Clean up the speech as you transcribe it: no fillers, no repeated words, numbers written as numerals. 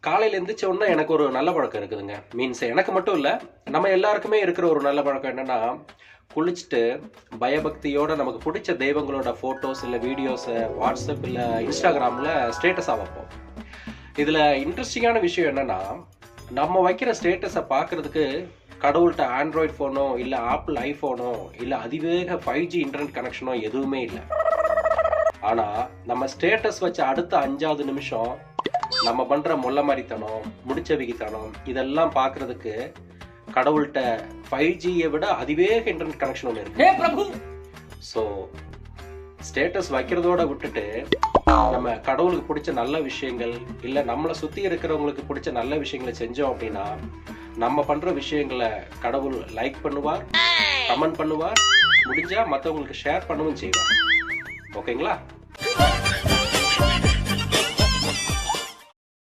காலையில எந்திரிச்ச உடனே எனக்கு ஒரு நல்ல பழக்கம் இருக்குதுங்க. மீன்ஸ் எனக்கு மட்டும் இல்ல, நம்ம எல்லாருக்குமே இருக்கிற ஒரு நல்ல பழக்கம் என்னன்னா, குளிச்சுட்டு பயபக்தியோட நமக்கு புடிச்ச தெய்வங்களோட ஃபோட்டோஸ் இல்ல வீடியோஸ WhatsApp இல்ல Instagramல ஸ்டேட்டஸா வைப்போம். இதுல இன்ட்ரஸ்டிங்கான விஷயம் என்னன்னா, நம்ம வைக்கிற ஸ்டேட்டஸ பார்க்கறதுக்கு கடவுள்ட்ட ஆண்ட்ராய்டு ஃபோனோ, இல்ல ஆப்பிள் ஐஃபோனோ, இல்ல அதிவேக 5G இன்டர்நெட் கனெக்ஷனோ எதுவுமே இல்ல. ஆனா நம்ம ஸ்டேட்டஸ் வச்ச அடுத்த 5வது நிமிஷம் நம்ம பண்ற மொள்ள மாதிரித்தனம், முடிச்ச விகித்தனம் இதெல்லாம் பார்க்கறதுக்கு கடவுள்கிட்ட 5Gயை விட அதிவேக இன்டர்நெட் கனெக்ஷன் ஒன்று இருக்கு. ஸோ ஸ்டேட்டஸ் வைக்கிறதோட விட்டுட்டு நம்ம கடவுளுக்கு பிடிச்ச நல்ல விஷயங்கள் இல்லை நம்மளை சுற்றி இருக்கிறவங்களுக்கு பிடிச்ச நல்ல விஷயங்களை செஞ்சோம் அப்படின்னா நம்ம பண்ற விஷயங்களை கடவுள் லைக் பண்ணுவார், கமெண்ட் பண்ணுவார், முடிஞ்சா மற்றவங்களுக்கு ஷேர் பண்ணவும் செய்வார். ஓகேங்களா?